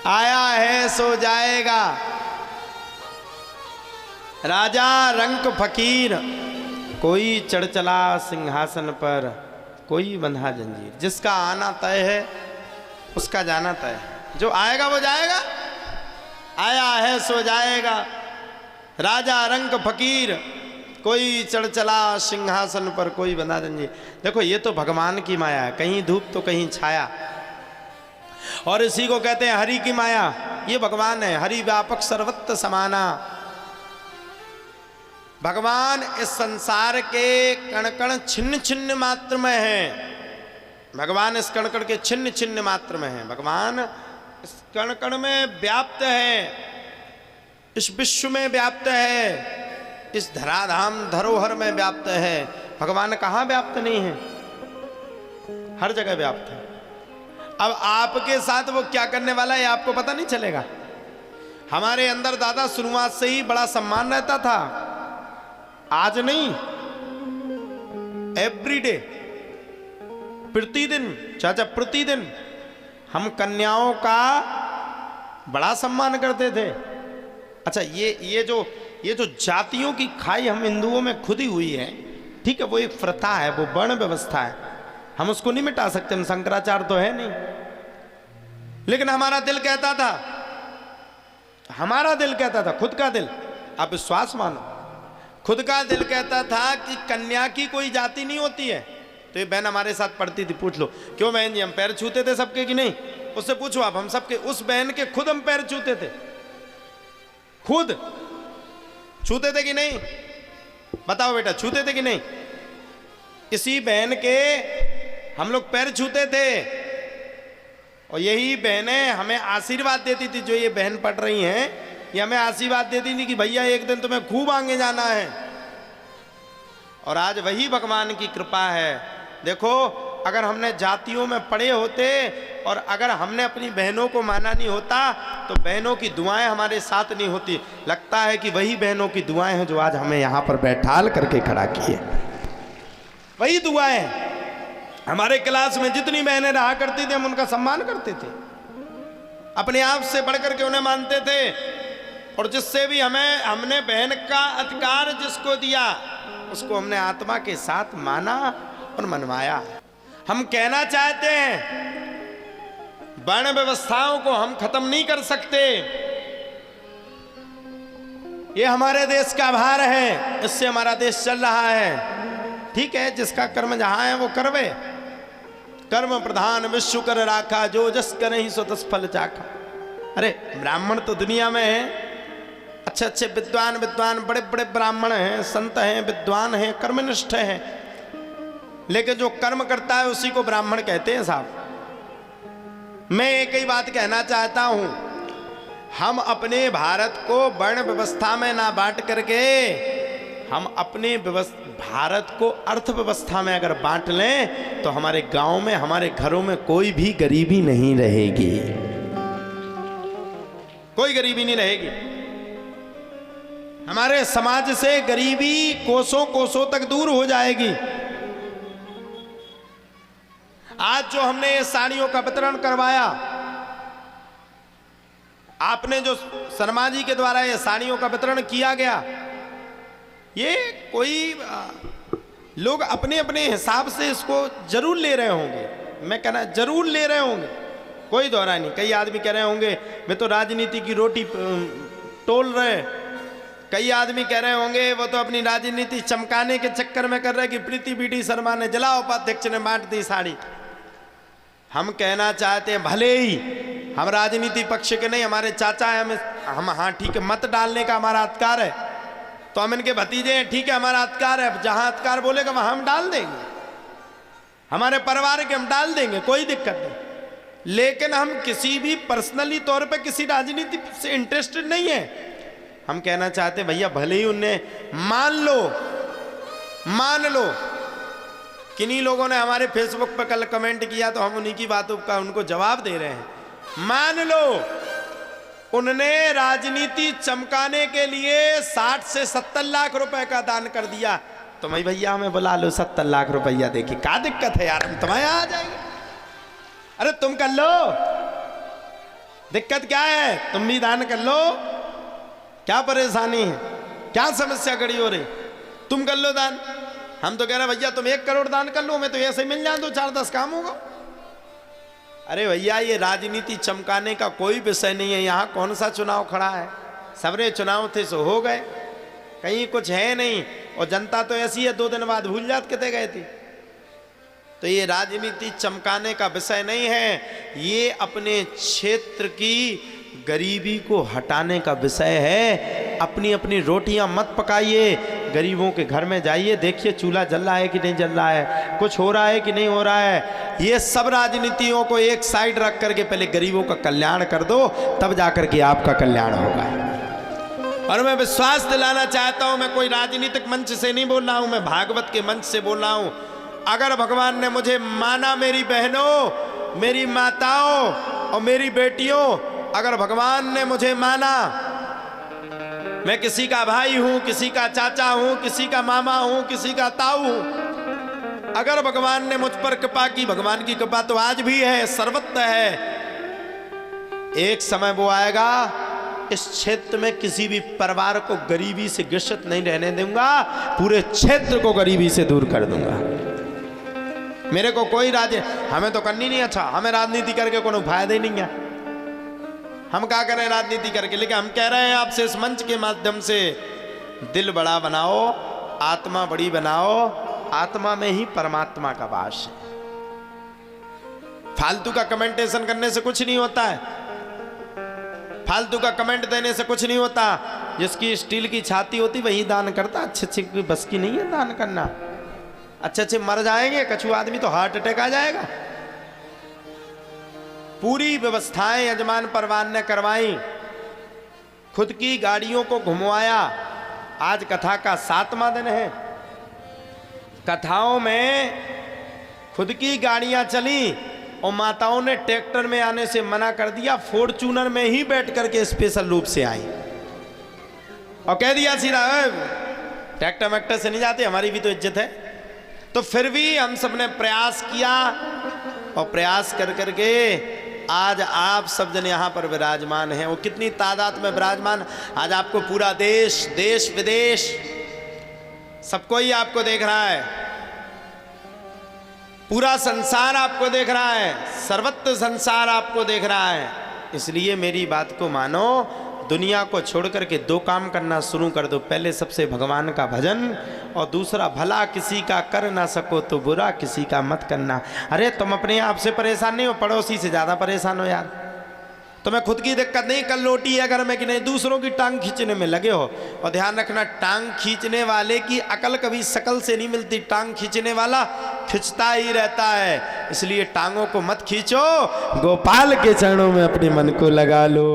आया है सो जाएगा। राजा रंक फकीर, कोई चढ़ चला सिंहासन पर, कोई बंधा जंजीर। जिसका आना तय है उसका जाना तय है। जो आएगा वो जाएगा। आया है सो जाएगा। राजा रंक फकीर, कोई चढ़ चला सिंहासन पर, कोई बंधा जंजीर। देखो ये तो भगवान की माया है, कहीं धूप तो कहीं छाया। और इसी को कहते हैं हरि की माया। ये भगवान है, हरि व्यापक सर्वत्र समाना। भगवान इस संसार के कण कण छिन्न छिन्न मात्र में है। भगवान इस कण कण के छिन्न छिन्न मात्र में है। भगवान इस कण कण में व्याप्त है, इस विश्व में व्याप्त है, इस धराधाम धरोहर में व्याप्त है। भगवान कहाँ व्याप्त नहीं है? हर जगह व्याप्त है। अब आपके साथ वो क्या करने वाला है आपको पता नहीं चलेगा। हमारे अंदर दादा शुरुआत से ही बड़ा सम्मान रहता था, आज नहीं, एवरीडे, प्रतिदिन, चाचा प्रतिदिन हम कन्याओं का बड़ा सम्मान करते थे। अच्छा ये जो जातियों की खाई हम हिंदुओं में खुदी हुई है, ठीक है, वो एक प्रथा है, वो वर्ण व्यवस्था है, हम उसको नहीं मिटा सकते। हम शंकराचार्य तो है नहीं, लेकिन हमारा दिल कहता था, हमारा दिल कहता था, खुद का दिल, आप विश्वास मानो, खुद का दिल कहता था कि कन्या की कोई जाति नहीं होती है। तो ये बहन हमारे साथ पढ़ती थी, पूछ लो क्यों बहन जी हम पैर छूते थे सबके कि नहीं, उससे पूछो आप, हम सबके, उस बहन के खुद हम पैर छूते थे, खुद छूते थे कि नहीं, बताओ बेटा, छूते थे कि नहीं? इसी बहन के हम लोग पैर छूते थे। और यही बहनें हमें आशीर्वाद देती थी। जो ये बहन पढ़ रही हैं, ये हमें आशीर्वाद देती थी कि भैया एक दिन तुम्हें खूब आगे जाना है। और आज वही भगवान की कृपा है। देखो, अगर हमने जातियों में पढ़े होते और अगर हमने अपनी बहनों को माना नहीं होता तो बहनों की दुआएं हमारे साथ नहीं होती। लगता है कि वही बहनों की दुआएं हैं जो आज हमें यहाँ पर बैठाल करके खड़ा किए। वही दुआएं। हमारे क्लास में जितनी बहनें रहा करती थी हम उनका सम्मान करते थे, अपने आप से बढ़कर के उन्हें मानते थे। और जिससे भी हमने बहन का अधिकार जिसको दिया उसको हमने आत्मा के साथ माना और मनवाया। हम कहना चाहते हैं वर्ण व्यवस्थाओं को हम खत्म नहीं कर सकते। ये हमारे देश का भार है, इससे हमारा देश चल रहा है। ठीक है, जिसका कर्म जहां है वो करवे। कर्म प्रधान विश्व कर राखा, जो जस करहि सो तस फल चाखा। अरे ब्राह्मण तो दुनिया में है, अच्छे अच्छे विद्वान बड़े बड़े ब्राह्मण हैं, संत हैं, विद्वान हैं, कर्मनिष्ठ हैं, लेकिन जो कर्म करता है उसी को ब्राह्मण कहते हैं साहब। मैं एक ही बात कहना चाहता हूं, हम अपने भारत को वर्ण व्यवस्था में ना बांट करके हम अपने भारत को अर्थव्यवस्था में अगर बांट लें तो हमारे गांव में, हमारे घरों में कोई भी गरीबी नहीं रहेगी, कोई गरीबी नहीं रहेगी। हमारे समाज से गरीबी कोसों कोसों तक दूर हो जाएगी। आज जो हमने ये साड़ियों का वितरण करवाया, आपने जो शर्मा जी के द्वारा ये साड़ियों का वितरण किया गया, ये कोई लोग अपने अपने हिसाब से इसको जरूर ले रहे होंगे। मैं कहना जरूर ले रहे होंगे, कोई दोहरा नहीं। कई आदमी कह रहे होंगे मैं तो राजनीति की रोटी टोल रहे, कई आदमी कह रहे होंगे वो तो अपनी राजनीति चमकाने के चक्कर में कर रहे कि प्रीति बीडी शर्मा ने, जिला उपाध्यक्ष ने बांट दी साड़ी। हम कहना चाहते हैं भले ही हम राजनीति पक्ष के नहीं, हमारे चाचा है, हम हाँ ठीक है, मत डालने का हमारा अधिकार है, तो हम इनके भतीजे हैं, ठीक है, हमारा अधिकार है, जहां अधिकार बोलेगा वहां हम डाल देंगे, हमारे परिवार के हम डाल देंगे, कोई दिक्कत नहीं। लेकिन हम किसी भी पर्सनली तौर पे किसी राजनीति से इंटरेस्टेड नहीं है। हम कहना चाहते भैया भले ही उनने मान लो किन्हीं लोगों ने हमारे फेसबुक पर कल कमेंट किया तो हम उन्हीं की बातों का उनको जवाब दे रहे हैं। मान लो उनने राजनीति चमकाने के लिए 60 से 70 लाख रुपए का दान कर दिया, तो मैं भैया हमें बुला लो 70 लाख रुपया देखिए, क्या दिक्कत है यार, हम तुम्हारे यहाँ आ जाएंगे। अरे तुम कर लो, दिक्कत क्या है? तुम भी दान कर लो, क्या परेशानी है, क्या समस्या खड़ी हो रही? तुम कर लो दान। हम तो कह रहे भैया तुम 1 करोड़ दान कर लो, मैं तो ऐसे मिल जाए 2-4-10 काम होगा। अरे भैया ये राजनीति चमकाने का कोई विषय नहीं है। यहाँ कौन सा चुनाव खड़ा है? सबरे चुनाव थे सो हो गए, कहीं कुछ है नहीं। और जनता तो ऐसी है 2 दिन बाद भूल जात कितने गए थे। तो ये राजनीति चमकाने का विषय नहीं है, ये अपने क्षेत्र की गरीबी को हटाने का विषय है। अपनी अपनी रोटियां मत पकाइए, गरीबों के घर में जाइए, देखिए चूल्हा जल रहा है कि नहीं जल रहा है, कुछ हो रहा है कि नहीं हो रहा है। ये सब राजनीतियों को एक साइड रख करके पहले गरीबों का कल्याण कर दो, तब जाकर के आपका कल्याण होगा। और मैं विश्वास दिलाना चाहता हूं, मैं कोई राजनीतिक मंच से नहीं बोल रहा हूं, मैं भागवत के मंच से बोल रहा हूं। अगर भगवान ने मुझे माना, मेरी बहनों, मेरी माताओं और मेरी बेटियों, अगर भगवान ने मुझे माना, मैं किसी का भाई हूं, किसी का चाचा हूं, किसी का मामा हूं, किसी का ताऊ हूं, अगर भगवान ने मुझ पर कृपा की, भगवान की कृपा तो आज भी है, सर्वत्र है। एक समय वो आएगा, इस क्षेत्र में किसी भी परिवार को गरीबी से ग्रसित नहीं रहने दूंगा, पूरे क्षेत्र को गरीबी से दूर कर दूंगा। मेरे को कोई हमें तो करनी नहीं, अच्छा हमें राजनीति करके कोई फायदा ही नहीं है। हम क्या करें राजनीति करके? लेकिन हम कह रहे हैं आपसे इस मंच के माध्यम से, दिल बड़ा बनाओ, आत्मा बड़ी बनाओ, आत्मा में ही परमात्मा का वास है। फालतू का कमेंटेशन करने से कुछ नहीं होता है, फालतू का कमेंट देने से कुछ नहीं होता। जिसकी स्टील की छाती होती वही दान करता, अच्छे अच्छे की बस की नहीं है दान करना। अच्छे अच्छे मर जाएंगे, कछु आदमी तो हार्ट अटैक आ जाएगा। पूरी व्यवस्थाएं यजमान परवान ने करवाई, खुद की गाड़ियों को घुमवाया। आज कथा का 7वां दिन है। कथाओं में खुद की गाड़ियां चली और माताओं ने ट्रैक्टर में आने से मना कर दिया, फॉर्च्यूनर में ही बैठ करके स्पेशल रूप से आई और कह दिया सीधा ट्रैक्टर मैक्टर से नहीं जाते, हमारी भी तो इज्जत है। तो फिर भी हम सबने प्रयास किया और प्रयास कर करके आज आप सब जन यहाँ पर विराजमान हैं। वो कितनी तादाद में विराजमान, आज आपको पूरा देश, देश विदेश सबको ही आपको देख रहा है, पूरा संसार आपको देख रहा है, सर्वत्र संसार आपको देख रहा है। इसलिए मेरी बात को मानो, दुनिया को छोड़ करके 2 काम करना शुरू कर दो। पहले सबसे भगवान का भजन और दूसरा भला किसी का कर ना सको तो बुरा किसी का मत करना। अरे तुम अपने आप से परेशान नहीं हो, पड़ोसी से ज़्यादा परेशान हो यार। तुम्हें खुद की दिक्कत नहीं, कल रोटी है घर में कि नहीं, दूसरों की टांग खींचने में लगे हो। और ध्यान रखना, टांग खींचने वाले की अकल कभी शकल से नहीं मिलती, टांग खींचने वाला खींचता ही रहता है। इसलिए टांगों को मत खींचो, गोपाल के चरणों में अपने मन को लगा लो।